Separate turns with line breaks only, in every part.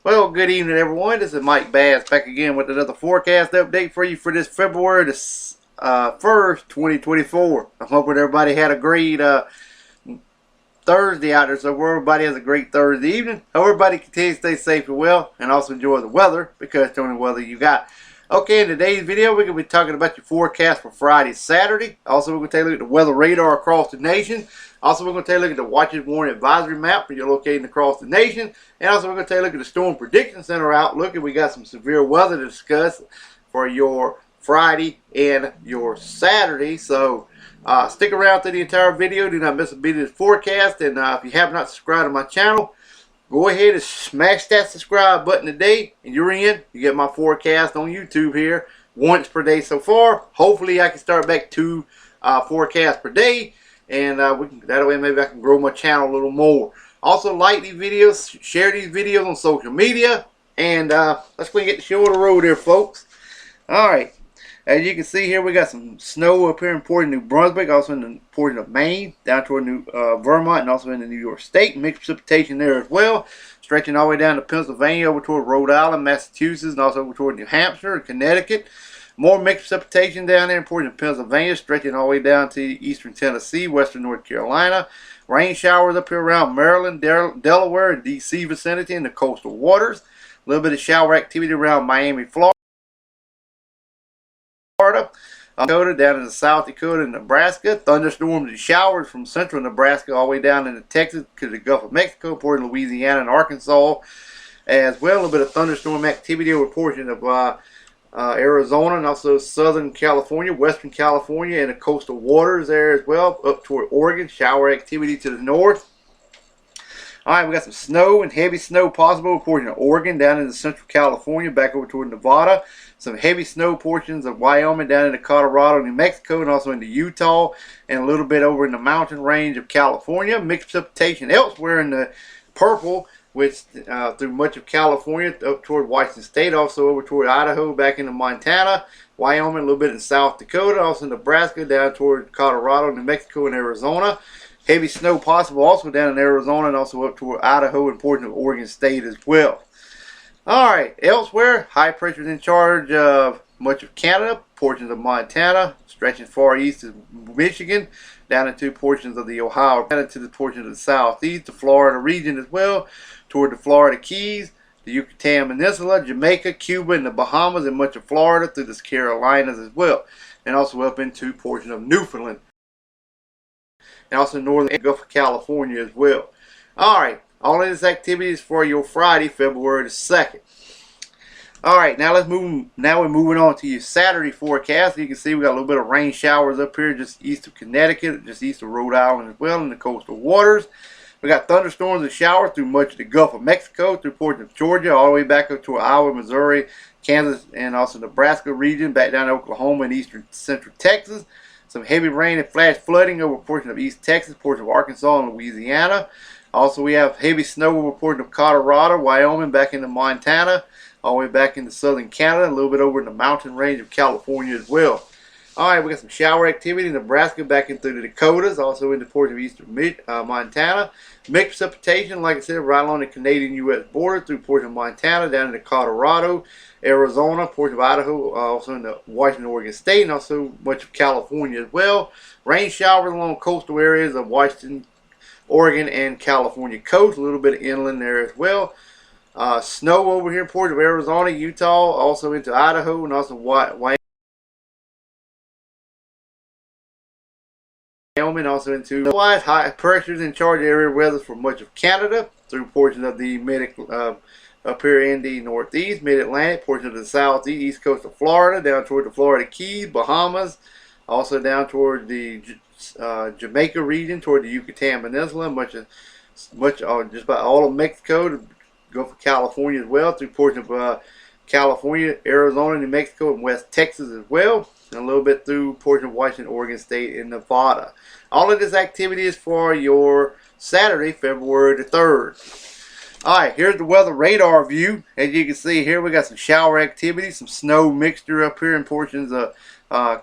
Well, good evening, everyone. This is Mike Bass back again with another forecast update for you for this February the 1st, 2024. I'm hoping everybody had a great Thursday out there, so everybody has a great Thursday evening. Hope everybody continues to stay safe and well, and also enjoy the weather, because it's the only weather you got. Okay, in today's video, we're going to be talking about your forecast for Friday, Saturday. Also, we're going to take a look at the weather radar across the nation. Also, we're going to take a look at the Watches Warning Advisory map for your locating across the nation. And also, we're going to take a look at the Storm Prediction Center outlook. And we got some severe weather to discuss for your Friday and your Saturday. So, stick around through the entire video. Do not miss a beat of this forecast. And if you have not subscribed to my channel, go ahead and smash that subscribe button today, and you're in. You get my forecast on YouTube here once per day so far. Hopefully, I can start back 2 forecasts per day, and that way maybe I can grow my channel a little more. Also, like these videos, share these videos on social media, and let's go and get the show on the road here, folks. All right. As you can see here, we got some snow up here in Port of New Brunswick, also in the portion of Maine, down toward Vermont, and also in the New York State. Mixed precipitation there as well, stretching all the way down to Pennsylvania, over toward Rhode Island, Massachusetts, and also over toward New Hampshire and Connecticut. More mixed precipitation down there in portion of Pennsylvania, stretching all the way down to eastern Tennessee, western North Carolina. Rain showers up here around Maryland, Delaware, and D.C. vicinity in the coastal waters. A little bit of shower activity around Miami, Florida. Dakota, down in the South Dakota and Nebraska. Thunderstorms and showers from central Nebraska all the way down into Texas to the Gulf of Mexico, portion of Louisiana and Arkansas as well. A little bit of thunderstorm activity over portion of Arizona and also southern California, western California, and the coastal waters there as well, up toward Oregon. Shower activity to the north. Alright, we got some snow and heavy snow possible portion of Oregon down into central California, back over toward Nevada. Some heavy snow portions of Wyoming down into Colorado, New Mexico, and also into Utah, and a little bit over in the mountain range of California. Mixed precipitation elsewhere in the purple, which through much of California up toward Washington State, also over toward Idaho, back into Montana, Wyoming, a little bit in South Dakota, also Nebraska, down toward Colorado, New Mexico, and Arizona. Heavy snow possible also down in Arizona and also up toward Idaho and portion of Oregon State as well. Alright, elsewhere, high pressure is in charge of much of Canada, portions of Montana, stretching far east to Michigan, down into portions of the Ohio, down into the portions of the southeast, the Florida region as well, toward the Florida Keys, the Yucatan Peninsula, Jamaica, Cuba, and the Bahamas, and much of Florida through the Carolinas as well, and also up into portions of Newfoundland. And also northern Gulf of California as well. Alright, all of this activity is for your Friday, February the 2nd. Alright, now we're moving on to your Saturday forecast. You can see we got a little bit of rain showers up here just east of Connecticut, just east of Rhode Island as well in the coastal waters. We got thunderstorms and showers through much of the Gulf of Mexico, through portions of Georgia, all the way back up to Iowa, Missouri, Kansas, and also Nebraska region, back down to Oklahoma and eastern central Texas. Some heavy rain and flash flooding over a portion of East Texas, portion of Arkansas and Louisiana. Also, we have heavy snow over a portion of Colorado, Wyoming, back into Montana, all the way back into southern Canada, a little bit over in the mountain range of California as well. Alright, we got some shower activity in Nebraska, back into the Dakotas, also into portion of eastern Montana. Mixed precipitation, like I said, right along the Canadian-U.S. border through portion of Montana, down into Colorado, Arizona, portion of Idaho, also in the Washington, Oregon State, and also much of California as well. Rain showers along coastal areas of Washington, Oregon, and California coast. A little bit of inland there as well. Snow over here in portion of Arizona, Utah, also into Idaho, and also Wyoming, also into high pressures in charge area weather for much of Canada through portions of the up here in the northeast, mid-Atlantic, portion of the southeast, east coast of Florida, down toward the Florida Keys, Bahamas, also down toward the Jamaica region, toward the Yucatan Peninsula, just about all of Mexico, the Gulf of California as well, through portion of California, Arizona, New Mexico, and West Texas as well, and a little bit through portion of Washington, Oregon State, and Nevada. All of this activity is for your Saturday, February the 3rd. Alright, here's the weather radar view. As you can see here, we got some shower activity, some snow mixture up here in portions of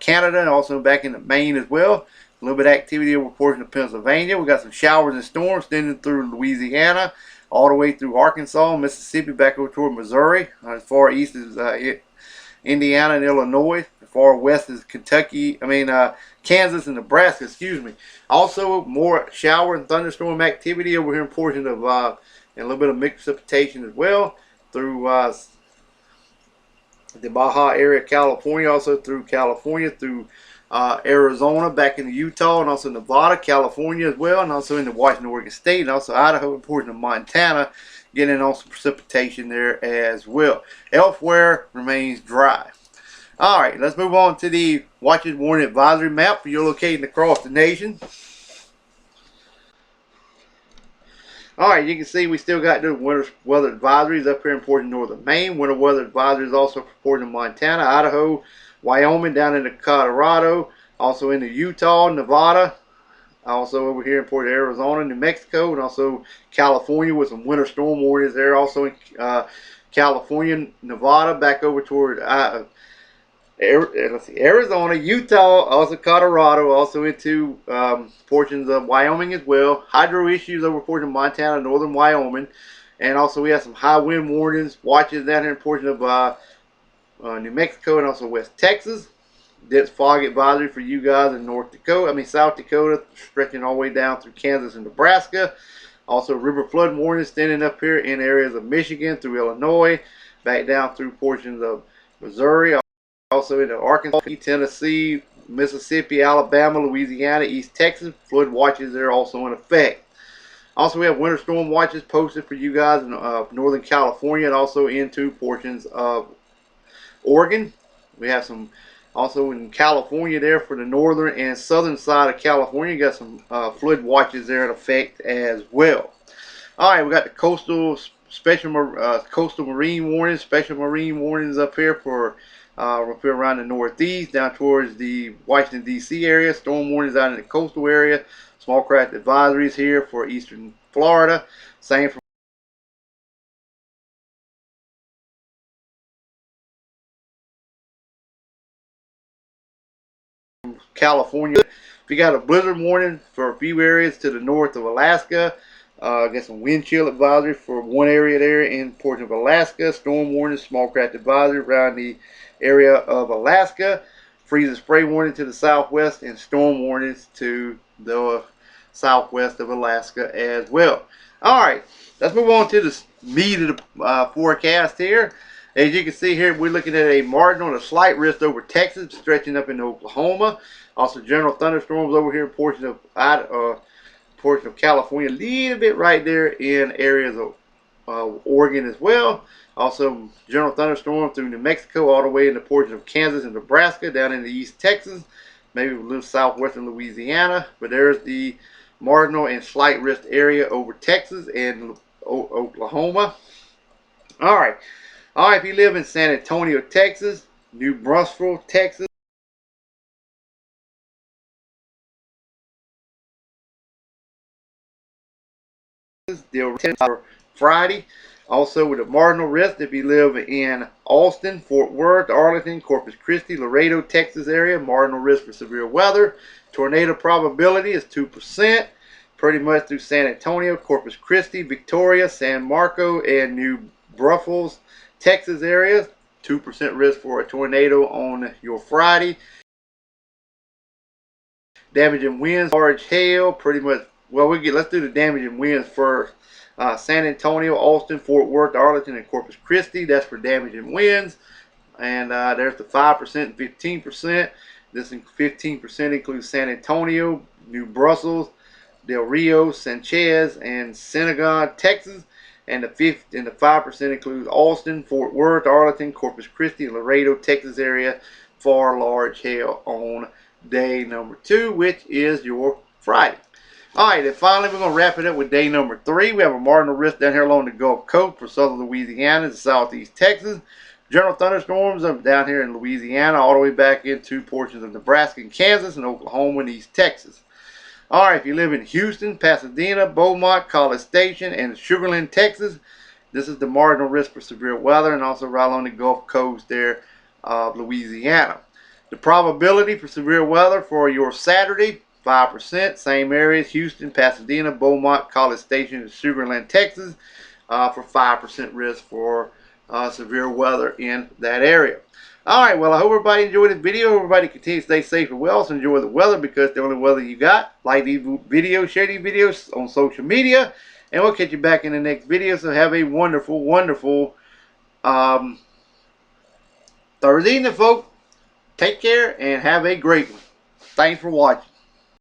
Canada, and also back into Maine as well. A little bit of activity over portion of Pennsylvania. We got some showers and storms extending through Louisiana, all the way through Arkansas, Mississippi, back over toward Missouri. As far east as Indiana and Illinois. As far west as Kansas and Nebraska, excuse me. Also, more shower and thunderstorm activity over here in portions of, and a little bit of mixed precipitation as well through the Baja area of California, also through California, through Arizona, back into Utah, and also Nevada, California as well, and also into Washington, Oregon State, and also Idaho and portions of Montana, getting on some precipitation there as well. Elsewhere remains dry. Alright, let's move on to the Watches Warning Advisory map for your locating across the nation. Alright, you can see we still got the winter weather advisories up here in portions of northern Maine. Winter weather advisories also reported in Montana, Idaho, Wyoming, down into Colorado, also into Utah, Nevada, also over here in Port Arizona, New Mexico, and also California with some winter storm warnings there. Also in California, Nevada, back over toward Arizona, Utah, also Colorado, also into portions of Wyoming as well. Hydro issues over portions of Montana, northern Wyoming, and also we have some high wind warnings, watches down here in portions of New Mexico and also West Texas. Dense fog advisory for you guys in South Dakota, stretching all the way down through Kansas and Nebraska. Also river flood warning standing up here in areas of Michigan through Illinois, back down through portions of Missouri, also into Arkansas, Tennessee, Mississippi, Alabama, Louisiana, East Texas. Flood watches are also in effect. Also, we have winter storm watches posted for you guys in Northern California and also into portions of Oregon. We have some also in California there for the northern and southern side of California. You got some flood watches there in effect as well. Alright, we got the coastal marine warnings, special marine warnings up here for up here around the northeast, down towards the Washington D.C. area. Storm warnings out in the coastal area. Small craft advisories here for eastern Florida. Same for California. If you got a blizzard warning for a few areas to the north of Alaska, got some wind chill advisory for one area there in portion of Alaska. Storm warning, small craft advisory around the area of Alaska. Freeze and spray warning to the southwest, and storm warnings to the southwest of Alaska as well. Alright, let's move on to the meat of the forecast here. As you can see here, we're looking at a marginal and a slight risk over Texas, stretching up into Oklahoma. Also, general thunderstorms over here in portions of California, a little bit right there in areas of Oregon as well. Also, general thunderstorm through New Mexico, all the way into portions of Kansas and Nebraska, down into East Texas, maybe a little southwestern Louisiana. But there's the marginal and slight risk area over Texas and Oklahoma. Alright, if you live in San Antonio, Texas, New Braunfels, Texas, they'll for Friday. Also with a marginal risk if you live in Austin, Fort Worth, Arlington, Corpus Christi, Laredo, Texas area, marginal risk for severe weather. Tornado probability is 2%. Pretty much through San Antonio, Corpus Christi, Victoria, San Marco, and New Braunfels, Texas areas. 2% risk for a tornado on your Friday. Damaging winds, large hail, pretty much. Well, let's do the damaging winds first. San Antonio, Austin, Fort Worth, Arlington, and Corpus Christi. That's for damaging winds. And there's the 5% and 15%. This 15% includes San Antonio, New Braunfels, Del Rio, Sanchez, and Cincinnati, Texas. And the 5% includes Austin, Fort Worth, Arlington, Corpus Christi, and Laredo, Texas area for large hail on day number 2, which is your Friday. Alright, and finally we're going to wrap it up with day number 3. We have a marginal risk down here along the Gulf Coast for southern Louisiana and southeast Texas. General thunderstorms down here in Louisiana all the way back into portions of Nebraska and Kansas and Oklahoma and East Texas. Alright, if you live in Houston, Pasadena, Beaumont, College Station, and Sugar Land, Texas, this is the marginal risk for severe weather, and also right along the Gulf Coast there of Louisiana. The probability for severe weather for your Saturday 5%. Same areas, Houston, Pasadena, Beaumont, College Station, and Sugar Land, Texas, for 5% risk for severe weather in that area. Alright, well, I hope everybody enjoyed this video. Everybody continue to stay safe and well. So enjoy the weather, because the only weather you got. Like these videos, share these videos on social media. And we'll catch you back in the next video. So have a wonderful, wonderful Thursday evening, folks. Take care and have a great one. Thanks for watching.